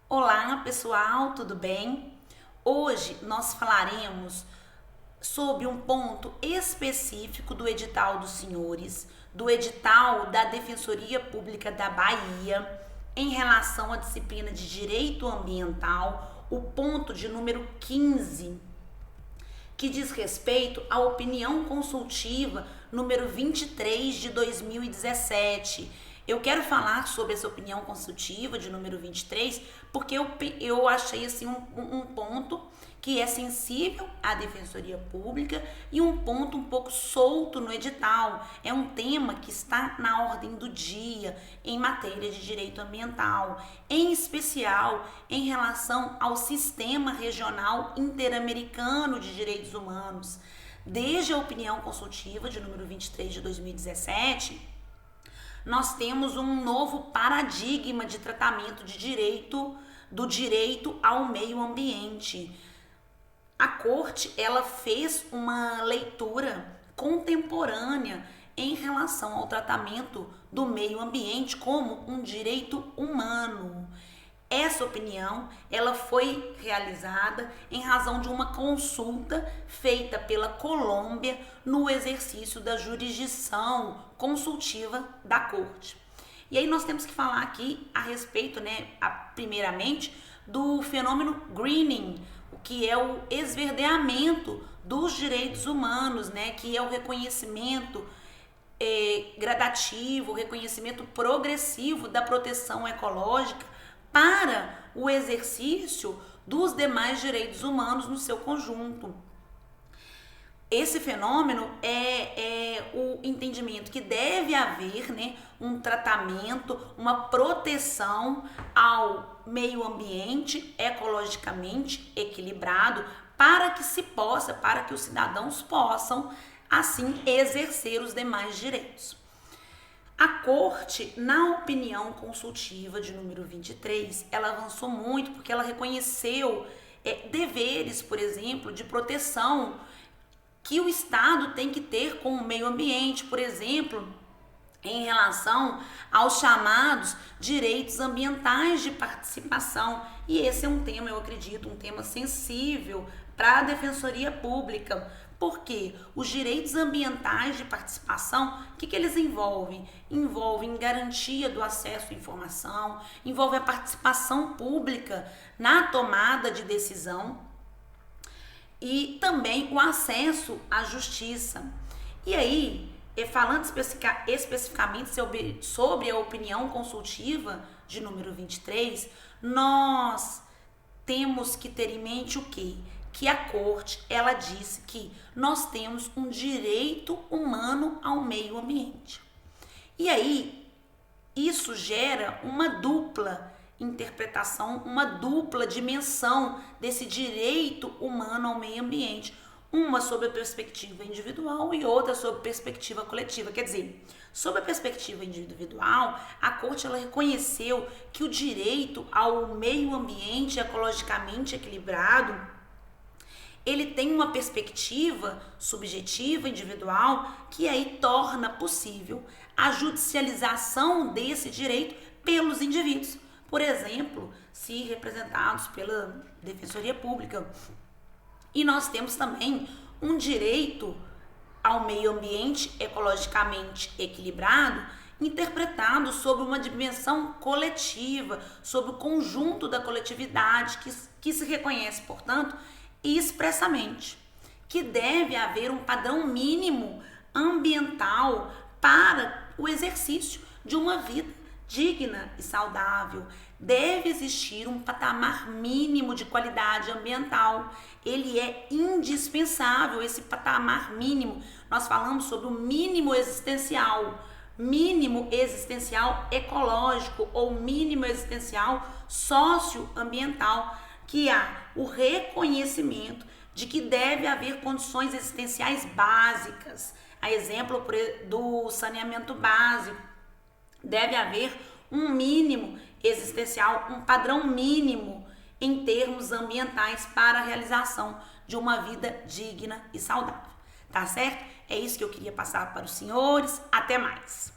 Olá, pessoal, tudo bem? Hoje nós falaremos sobre um ponto específico do edital dos senhores, do edital da Defensoria Pública da Bahia, em relação à disciplina de Direito Ambiental, o ponto de número 15, que diz respeito à opinião consultiva número 23 de 2017. Eu quero falar sobre essa opinião consultiva de número 23 porque eu achei assim um ponto que é sensível à Defensoria Pública e um ponto um pouco solto no edital. É um tema que está na ordem do dia em matéria de direito ambiental, em especial em relação ao Sistema Regional Interamericano de Direitos Humanos. Desde a opinião consultiva de número 23 de 2017, nós temos um novo paradigma de tratamento do direito ao meio ambiente. A Corte, ela fez uma leitura contemporânea em relação ao tratamento do meio ambiente como um direito humano. Essa opinião, ela foi realizada em razão de uma consulta feita pela Colômbia no exercício da jurisdição consultiva da Corte. E aí nós temos que falar aqui a respeito, primeiramente, do fenômeno greening, o que é o esverdeamento dos direitos humanos, que é o reconhecimento gradativo, o reconhecimento progressivo da proteção ecológica para o exercício dos demais direitos humanos no seu conjunto. Esse fenômeno é o entendimento que deve haver um tratamento, uma proteção ao meio ambiente ecologicamente equilibrado para que os cidadãos possam, assim, exercer os demais direitos. A Corte, na opinião consultiva de número 23, ela avançou muito porque ela reconheceu deveres, por exemplo, de proteção que o Estado tem que ter com o meio ambiente, por exemplo, em relação aos chamados direitos ambientais de participação. E esse é um tema, eu acredito, um tema sensível para a Defensoria Pública. Porque os direitos ambientais de participação, o que eles envolvem? Envolvem garantia do acesso à informação, envolve a participação pública na tomada de decisão e também o acesso à justiça. E aí, falando especificamente sobre a opinião consultiva de número 23, nós temos que ter em mente o quê? Que a Corte, ela disse que nós temos um direito humano ao meio ambiente. E aí, isso gera uma dupla interpretação, uma dupla dimensão desse direito humano ao meio ambiente. Uma sob a perspectiva individual e outra sob a perspectiva coletiva. Quer dizer, sob a perspectiva individual, a Corte ela reconheceu que o direito ao meio ambiente ecologicamente equilibrado ele tem uma perspectiva subjetiva, individual, que aí torna possível a judicialização desse direito pelos indivíduos. Por exemplo, se representados pela Defensoria Pública. E nós temos também um direito ao meio ambiente ecologicamente equilibrado, interpretado sob uma dimensão coletiva, sob o conjunto da coletividade, que se reconhece, portanto, expressamente, que deve haver um padrão mínimo ambiental para o exercício de uma vida digna e saudável. Deve existir um patamar mínimo de qualidade ambiental. Ele é indispensável, esse patamar mínimo. Nós falamos sobre o mínimo existencial ecológico ou mínimo existencial socioambiental, que há o reconhecimento de que deve haver condições existenciais básicas. A exemplo do saneamento básico, deve haver um mínimo existencial, um padrão mínimo em termos ambientais para a realização de uma vida digna e saudável. Tá certo? É isso que eu queria passar para os senhores. Até mais!